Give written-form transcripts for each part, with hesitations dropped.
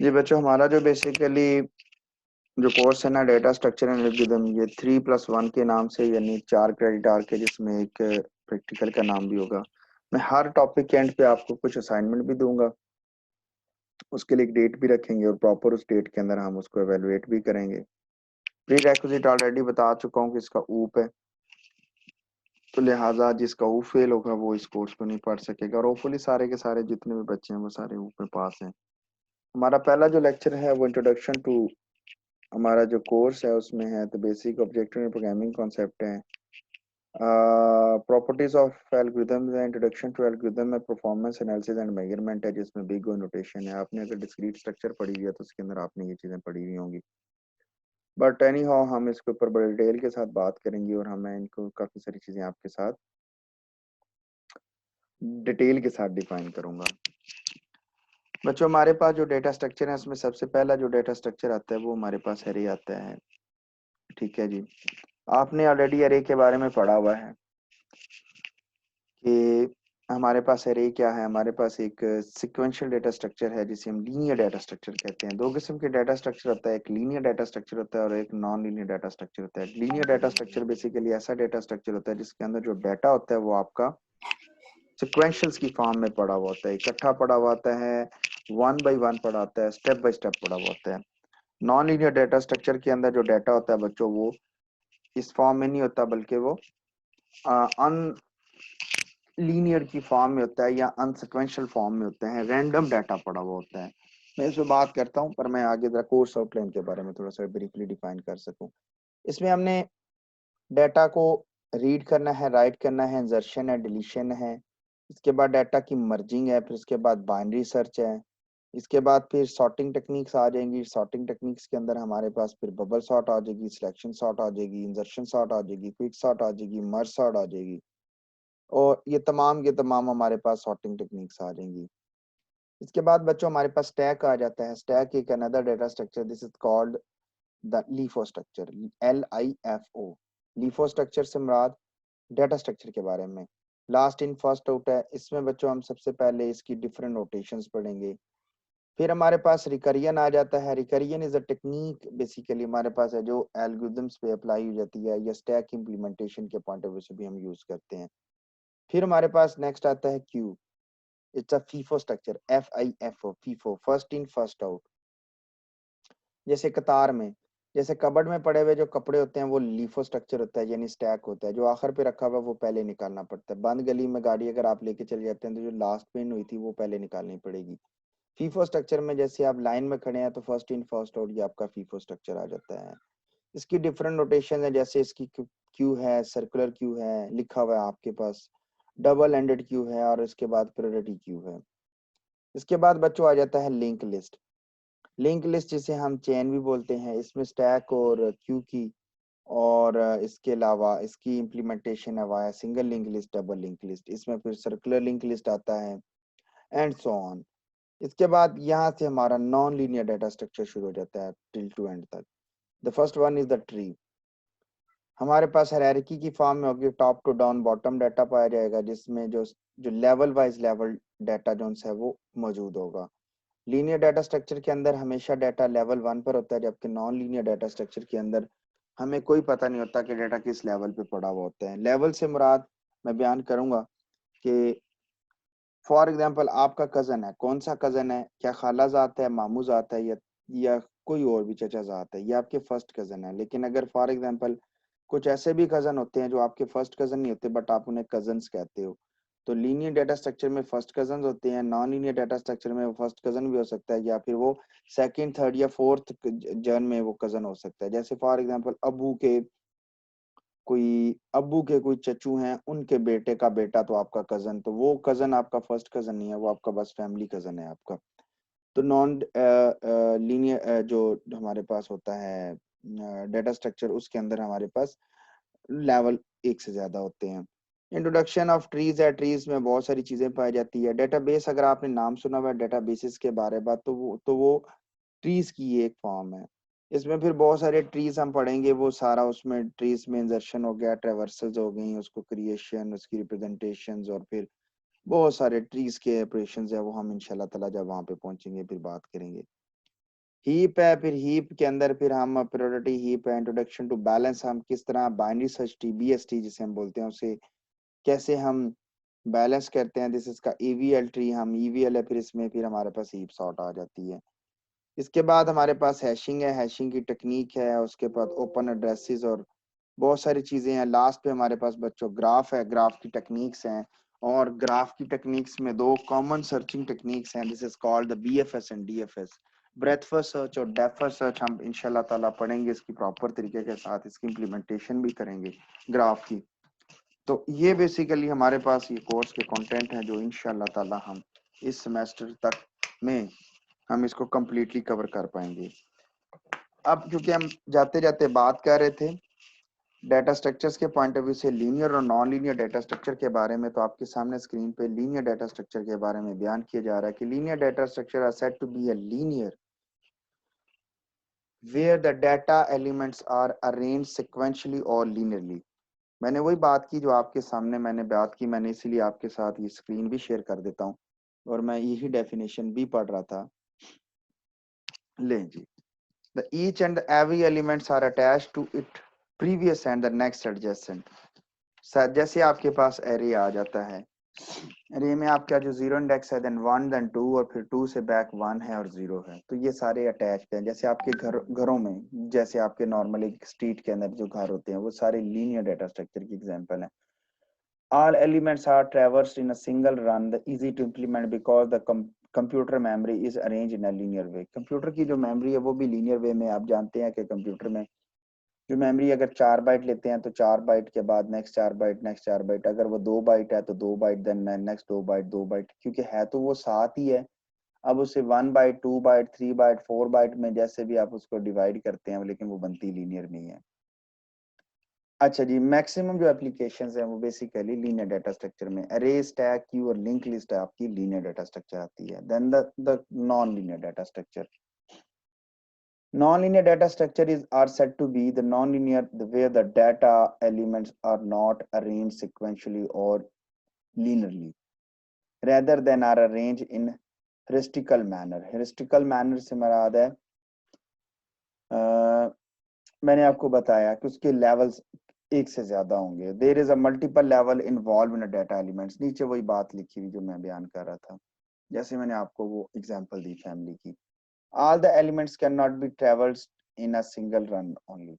जी बच्चों, हमारा जो बेसिकली जो कोर्स है ना, डेटा स्ट्रक्चर एंड एल्गोरिथम, ये 3+1 के नाम से, यानी 4 क्रेडिट के, जिसमें एक प्रैक्टिकल का नाम भी होगा। मैं हर टॉपिक के एंड पे आपको कुछ असाइनमेंट भी दूंगा, उसके लिए एक डेट भी रखेंगे और प्रॉपर उस डेट के अंदर हम उसको एवेलुएट भी करेंगे। प्री रेक्विजिट ऑलरेडी बता चुका हूँ कि इसका ऊप है, तो लिहाजा जिसका ऊप फेल होगा वो इस कोर्स को नहीं पढ़ सकेगा, और होपफुली सारे के सारे जितने भी बच्चे हैं वो सारे ऊप में पास हैं। हमारा पहला जो लेक्चर है वो इंट्रोडक्शन टू हमारा जो कोर्स है उसमें है, तो बेसिक ऑब्जेक्टिव प्रोग्रामिंग कॉन्सेप्ट है, प्रॉपर्टीज ऑफ एल्गोरिथम्स है, इंट्रोडक्शन टू एल्गोरिथम में परफॉर्मेंस एनालिसिस एंड मेजरमेंट है, जिसमें बिग ओ नोटेशन है। आपने अगर डिस्क्रीट स्ट्रक्चर पढ़ी हुई है तो उसके अंदर आपने ये चीज़ें पढ़ी हुई होंगी, बट एनी हाउ हम इसके ऊपर बड़े डिटेल के साथ बात करेंगे, और मैं इनको काफ़ी सारी चीज़ें आपके साथ डिटेल के साथ डिफाइन करूंगा। बच्चों, हमारे पास जो डेटा स्ट्रक्चर है उसमें सबसे पहला जो डेटा स्ट्रक्चर आता है वो हमारे पास एरे आता है। ठीक है जी, आपने ऑलरेडी एरे के बारे में पढ़ा हुआ है कि हमारे पास एरे क्या है। हमारे पास एक सिक्वेंशियल डेटा स्ट्रक्चर है जिसे हम लीनियर डेटा स्ट्रक्चर कहते हैं। दो किस्म के डेटा स्ट्रक्चर होता है, एक लीनियर डेटा स्ट्रक्चर होता है और एक नॉन लीनियर डेटा स्ट्रक्चर होता है। लीनियर डेटा स्ट्रक्चर बेसिकली ऐसा डेटा स्ट्रक्चर होता है जिसके अंदर जो डेटा होता है वो आपका सिक्वेंशियल्स की फॉर्म में पड़ा हुआ होता है, इकट्ठा पड़ा हुआ होता है, वन बाई वन पड़ा होता है, स्टेप बाई स्टेप पड़ा हुआ होता है। नॉन लीनियर डेटा स्ट्रक्चर के अंदर जो डेटा होता है बच्चों, वो इस फॉर्म में नहीं होता, बल्कि वो अन लीनियर की फॉर्म में होता है या अनसिक्वेंशियल फॉर्म में होते हैं, रैंडम डाटा पड़ा हुआ होता है। मैं इस पर बात करता हूँ, पर मैं आगे जरा कोर्स आउटलाइन के बारे में थोड़ा सा ब्रीफली डिफाइन कर सकूं। इसमें हमने डाटा को रीड करना है, राइट करना है, इंसर्शन है, डिलीशन है, इसके बाद डाटा की मर्जिंग है, फिर इसके बाद बाइनरी सर्च है, इसके बाद फिर सॉर्टिंग टेक्निक्स आ जाएंगी। सॉर्टिंग टेक्निक्स के अंदर हमारे पास फिर बबल सॉर्ट आ जाएगी, सिलेक्शन सॉर्ट आ जाएगी, इंसर्शन सॉर्ट आ जाएगी, क्विक सॉर्ट आ जाएगी, मर्ज सॉर्ट आ जाएगी, और ये तमाम के तमाम हमारे पास सॉर्टिंग टेक्निक्स आ जाएंगी। इसके बाद बच्चों हमारे पास स्टैक आ जाता है। स्टैक एक another data structure, this is called the LIFO structure, LIFO। LIFO structure से मुराद डेटा स्ट्रक्चर के बारे में लास्ट इन फर्स्ट आउट है। इसमें बच्चों हम सबसे पहले इसकी डिफरेंट नोटेशंस पढ़ेंगे। फिर हमारे पास रिकरियन आ जाता है। रिकरियन इज अ टेक्निक बेसिकली हमारे पास है जो एल्गोरिथम्स पे अप्लाई हो जाती है, या स्टैक इंप्लीमेंटेशन के पॉइंट ऑफ व्यू से भी हम यूज करते हैं। फिर हमारे पास नेक्स्ट आता है Q, it's a FIFO structure, FIFO, FIFO, first in first out. जैसे कतार में, जैसे कबर्ड में पड़े हुए जो कपड़े होते हैं वो लीफो स्ट्रक्चर होता है, यानी स्टैक होता है। जो आखिर पे रखा हुआ वो पहले निकालना पड़ता है। बंद गली में गाड़ी अगर आप लेके चले जाते हैं तो जो लास्ट पिन हुई थी वो पहले निकालनी पड़ेगी। फीफो स्ट्रक्चर में जैसे आप लाइन में खड़े हैं तो फर्स्ट इन फर्स्ट आउट, ये आपका फीफो स्ट्रक्चर आ जाता है। इसकी डिफरेंट नोटेशन है, जैसे इसकी क्यू है, सर्कुलर क्यू है, लिखा हुआ है आपके पास, डबल एंडेड क्यू है, और इसके बाद प्रायोरिटी क्यू है। इसके बाद बच्चों आ जाता है लिंक लिस्ट। लिंक लिस्ट जिसे हम चेन भी बोलते हैं, इसमें स्टैक और क्यू की, और इसके अलावा इसकी इम्प्लीमेंटेशन है via single link list, double link list, इसमें फिर सर्कुलर लिंक लिस्ट आता है, एंड सो ऑन। इसके बाद यहाँ से हमारा नॉन लीनियर डाटा स्ट्रक्चर शुरू हो जाता है टिल टू एंड तक। The first one is the tree. हमारे पास हायरार्की की फॉर्म में होगी, top to down bottom data पाया जाएगा, जिसमें जो जो लेवल वाइज लेवल डाटा जो है वो मौजूद होगा। लीनियर डाटा स्ट्रक्चर के अंदर हमेशा डाटा लेवल 1 पर होता है, जबकि नॉन लीनियर डाटा स्ट्रक्चर के अंदर हमें कोई पता नहीं होता कि डाटा किस लेवल पे पड़ा हुआ होता है। लेवल से मुराद मैं बयान करूंगा कि फॉर एग्जांपल आपका कजन है, कौन सा कजन है, क्या खाला जात है, मामू जात है, या कोई और भी चचा जात है, ये आपके फर्स्ट कजन है। लेकिन अगर फॉर एग्जांपल कुछ ऐसे भी कजन होते हैं जो आपके फर्स्ट कजन नहीं होते बट आप उन्हें कजन्स कहते हो, तो लीनियर डाटा स्ट्रक्चर में फर्स्ट कजन होते हैं। नॉन लीनियर डाटा स्ट्रक्चर में वो फर्स्ट कजन भी हो सकता है, या फिर वो सेकंड, थर्ड या फोर्थ जन में वो कजन हो सकता है। जैसे फॉर एग्जांपल अब्बू के कोई चचू हैं, उनके बेटे का बेटा तो आपका कजन, तो वो कजन आपका फर्स्ट कजन नहीं है, वो आपका बस फैमिली कजन है आपका। तो नॉन लीनियर जो हमारे पास होता है डेटा स्ट्रक्चर, उसके अंदर हमारे पास लेवल एक से ज्यादा होते हैं। इंट्रोडक्शन ऑफ ट्रीज है। ट्रीज में बहुत सारी चीजें पाई जाती है। डेटाबेस, अगर आपने नाम सुना हुआ है डेटाबेसेस के बारे में, तो वो ट्रीज की एक फॉर्म है। इसमें फिर बहुत सारे ट्रीज हम पढ़ेंगे, वो सारा उसमें ट्रीज में इंसर्शन हो गया, ट्रेवर्सल्स हो गई, उसको क्रिएशन, उसकी रिप्रेजेंटेशंस, और फिर बहुत सारे ट्रीज के ऑपरेशंस है, वो हम इंशाल्लाह ताला जब वहां पे पहुंचेंगे फिर बात करेंगे। हीप है, फिर हीप के अंदर फिर हम प्रायोरिटी हीप है, इंट्रोडक्शन टू बैलेंस, हम किस तरह बाइनरी सर्च ट्री बीएसटी जिसे हम बोलते हैं उसे कैसे हम बैलेंस करते हैं। दिस इसका ईवीएल ट्री, हम ईवीएल है, फिर इसमें फिर हमारे पास हीप सॉर्ट आ जाती है। इसके बाद हमारे पास हैशिंग है, हैशिंग की टेक्निक है, उसके बाद ओपन एड्रेसेस और बहुत सारी चीजें हैं। लास्ट पे हमारे पास बच्चों ग्राफ है, ग्राफ की टेक्निक्स हैं, और ग्राफ की टेक्निक्स में दो कॉमन सर्चिंग टेक्निक्स हैं, this is called the BFS and DFS. Breath first search और डेप्थ फर्स्ट सर्च हम इंशाल्लाह ताला पढ़ेंगे, इसकी प्रॉपर तरीके के साथ इसकी इम्प्लीमेंटेशन भी करेंगे ग्राफ की। तो ये बेसिकली हमारे पास ये कोर्स के कंटेंट हैं जो इंशाल्लाह ताला हम इस सेमेस्टर तक में हम इसको कंप्लीटली कवर कर पाएंगे। अब क्योंकि हम जाते जाते बात कर रहे थे डाटा स्ट्रक्चर्स के पॉइंट ऑफ व्यू से लीनियर और नॉन लीनियर डाटा स्ट्रक्चर के बारे में, तो आपके सामने स्क्रीन पे लीनियर डाटा स्ट्रक्चर के बारे में बयान किया जा रहा है कि linear data structure are said to be a linear where the data elements are arranged sequentially और लीनियरली। मैंने वही बात की जो आपके सामने मैंने बात की, मैंने इसीलिए आपके साथ ये स्क्रीन भी शेयर कर देता हूँ और मैं यही डेफिनेशन भी पढ़ रहा था। लें जी, the each and every elements are attached to it previous and the next adjacent। जैसे आपके पास एरे आ जाता है, एरे में आपका जो जीरो इंडेक्स है, देन वन, देन टू, और फिर टू से बैक वन है और जीरो है, तो ये सारे अटैच्ड हैं। जैसे आपके घरों में, जैसे आपके नॉर्मली स्ट्रीट के अंदर जो घर होते हैं वो सारे लीनियर डाटा स्ट्रक्चर की एग्जांपल है। All elements are traversed in a single run, the easy to implement because the computer memory is arrange in a linear way. Computer की जो मेमोरी है वो भी लीनियर वे में, आप जानते हैं कि कंप्यूटर में जो मेमोरी अगर 4 बाइट लेते हैं तो 4 बाइट के बाद नेक्स्ट 4 बाइट, नेक्स्ट 4 बाइट, अगर वो 2 बाइट है तो 2 byte, then next 2 byte, 2 byte, क्योंकि है तो वो साथ ही है। अब उसे 1 बाइट, 2 बाइट, 3 बाइट, 4 बाइट में जैसे भी आप उसको डिवाइड करते हैं, लेकिन वो बनती लीनियर में ही है। अच्छा जी, मैक्सिमम जो एप्लीकेशंस हैं वो बेसिकली लीनियर डाटा स्ट्रक्चर में, अरे, स्टैक, क्यू और लिंक लिस्ट आपकी लीनियर डाटा स्ट्रक्चर आती है। Then the non linear data structure, non-linear data structure is are said to be the non-linear where the data elements are not arranged sequentially or linearly rather than are arranged in hierarchical manner। hierarchical manner से मुराद है मैंने आपको बताया कि उसके levels एक से ज्यादा होंगे। There is a multiple level involve in data elements, नीचे वही बात लिखी हुई जो मैं बयान कर रहा था, जैसे मैंने आपको वो एग्जांपल दी फैमिली की। All the elements can not be travelled in a single run only,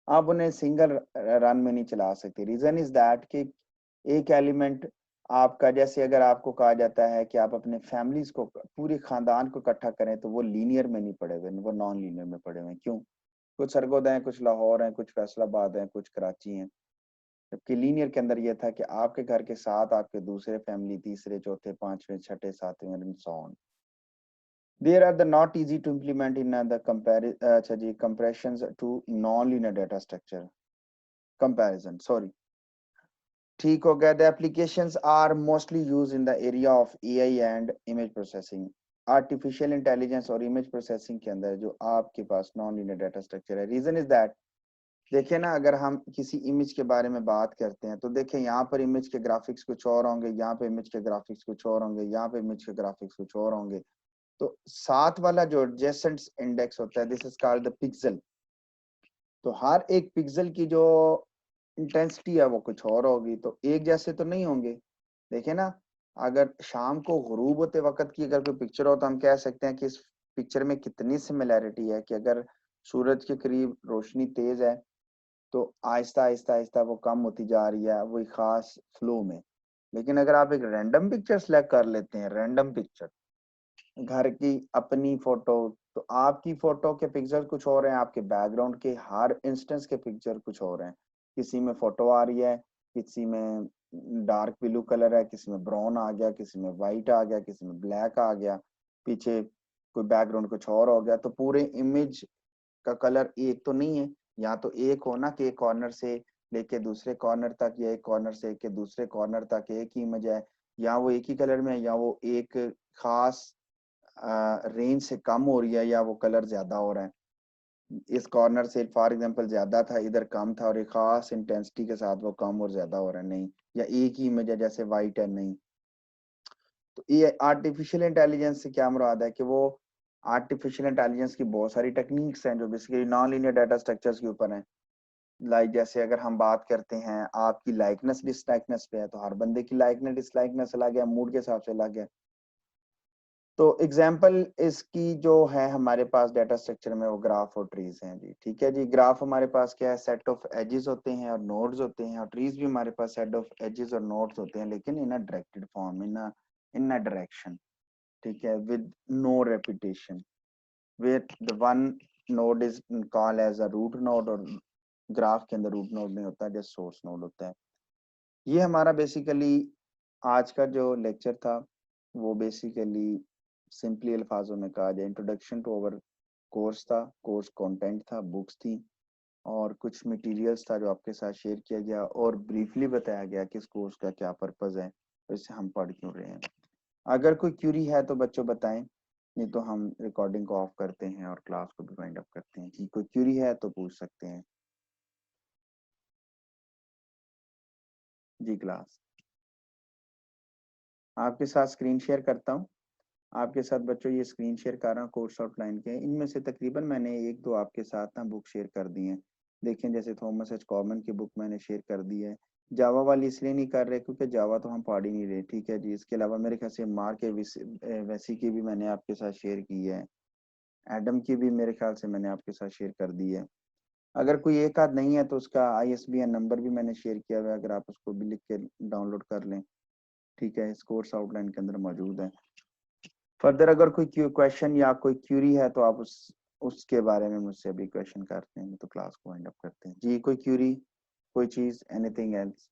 आप उन्हें सिंगल रन में नहीं चला सकते। रीजन इज दैट कि एक एलिमेंट आपका, जैसे अगर आपको कहा जाता है कि आप अपने फैमिलीज को, पूरे खानदान को इकट्ठा करें, तो वो लीनियर में नहीं पड़े हुए, वो नॉन लीनियर में पड़े हुए हैं। क्यों? कुछ सरगोदा हैं, कुछ लाहौर हैं, कुछ फैसलाबाद हैं, कुछ कराची हैं। जबकि लीनियर के अंदर ये था कि आपके घर के साथ आपके दूसरे फैमिली, तीसरे, चौथे, पांचवें, छठे, सातवें and so on. There are the not easy to implement in the अच्छा जी, compressions to non-linear data structure comparison, sorry, ठीक हो गया। The applications are mostly used in the area of AI and image processing। Artificial intelligence और image processing के अंदर जो आपके पास non linear data structure है, रीजन इज दैट, देखिए ना, अगर हम किसी इमेज के बारे में बात करते हैं तो देखिए यहाँ पर इमेज के ग्राफिक्स कुछ और होंगे, यहाँ पे इमेज के ग्राफिक्स कुछ और होंगे, यहाँ पे इमेज के ग्राफिक्स कुछ और होंगे। तो साथ वाला जो एडजेसेंट इंडेक्स होता है, this is called the pixel. तो हर एक पिक्सल की जो इंटेंसिटी है वो कुछ और होगी, तो एक जैसे तो नहीं होंगे। देखिए ना, अगर शाम को गुरूब होते वक्त की अगर कोई पिक्चर हो तो हम कह सकते हैं कि इस पिक्चर में कितनी सिमिलैरिटी है, कि अगर सूरज के करीब रोशनी तेज है तो आहिस्ता आहिस्ता आहिस्ता वो कम होती जा रही है वो एक खास फ्लो में। लेकिन अगर आप एक रैंडम पिक्चर सेलेक्ट कर लेते हैं, रैंडम पिक्चर, घर की अपनी फोटो, तो आपकी फोटो के पिक्चर कुछ और हैं, आपके बैकग्राउंड के हर इंस्टेंस के पिक्चर कुछ और हैं। किसी में फोटो आ रही है, किसी में डार्क ब्लू कलर है, किसी में ब्राउन आ गया, किसी में व्हाइट आ गया, किसी में ब्लैक आ गया, पीछे कोई बैकग्राउंड कुछ और हो गया। तो पूरे इमेज का कलर एक तो नहीं है। या तो एक हो ना कि एक कॉर्नर से लेके दूसरे कॉर्नर तक, या एक कॉर्नर से लेके दूसरे कॉर्नर तक एक ही इमेज है, या वो एक ही कलर में है, या वो एक खास रेंज से कम हो रही है, या वो कलर ज्यादा हो रहा है। इस कॉर्नर से फॉर एग्जांपल ज्यादा था, इधर कम था, और एक खास इंटेंसिटी के साथ वो कम और ज्यादा हो रहा है, नहीं। या एक ही इमेज है जैसे व्हाइट है, नहीं। तो ये आर्टिफिशियल इंटेलिजेंस से क्या मुराद है कि वो आर्टिफिशियल इंटेलिजेंस की बहुत सारी टेक्निक्स हैं जो basically non linear data structures के ऊपर हैं। लाइक जैसे अगर हम बात करते हैं आपकी लाइकनेस डिसलाइकनेस पे है, तो हर बंदे की लाइकनेस डिसलाइकनेस अलग है, मूड के हिसाब से अलग है। तो एग्जाम्पल इसकी जो है हमारे पास डाटा स्ट्रक्चर में वो ग्राफ और ट्रीज हैं जी। ठीक है जी, ग्राफ हमारे पास क्या है, सेट ऑफ एजेस होते हैं और नोड्स होते हैं, और ट्रीज भी हमारे पास सेट ऑफ एजेस और नोड्स होते हैं, लेकिन in a directed form, in a direction. ठीक है, with no repetition, where the one node is called as a root node, और ग्राफ के अंदर रूट नोड नहीं होता, जस्ट सोर्स नोड होता है। ये हमारा बेसिकली आज का जो लेक्चर था वो बेसिकली सिंपली अल्फाजों में कहा जाए इंट्रोडक्शन टू अवर कोर्स था, कोर्स कंटेंट था, बुक्स थी और कुछ मटेरियल्स था जो आपके साथ शेयर किया गया, और ब्रीफली बताया गया कि इस कोर्स का क्या पर्पस है, इससे हम पढ़ क्यों रहे हैं। अगर कोई क्यूरी है तो बच्चों बताएं, नहीं तो हम रिकॉर्डिंग को ऑफ करते हैं और क्लास को भी वाइंड अप करते हैं। कि कोई क्यूरी है तो पूछ सकते हैं जी। क्लास आपके साथ स्क्रीन शेयर करता हूँ, आपके साथ बच्चों ये स्क्रीन शेयर कर रहा हूँ कोर्स आउटलाइन के। इनमें से तकरीबन मैंने एक दो आपके साथ ना बुक शेयर कर दी हैं। देखें, जैसे थॉमस एच कॉमन की बुक मैंने शेयर कर दी है। जावा वाली इसलिए नहीं कर रहे क्योंकि जावा तो हम पढ़ ही नहीं रहे। ठीक है जी, इसके अलावा मेरे ख्याल से मार्क वैसी की भी मैंने आपके साथ शेयर की है, एडम की भी मेरे ख्याल से मैंने आपके साथ शेयर कर दी है। अगर कोई एक आध नहीं है तो उसका ISBN नंबर भी मैंने शेयर किया हुआ है, अगर आप उसको भी लिख के डाउनलोड कर लें। ठीक है, इस कोर्स आउटलाइन के अंदर मौजूद है। फर्दर अगर कोई क्वेश्चन या कोई क्यूरी है तो आप उसके बारे में मुझसे अभी क्वेश्चन करते हैं, तो क्लास को वाइंड अप करते हैं जी। कोई क्यूरी, कोई चीज, एनीथिंग एल्स?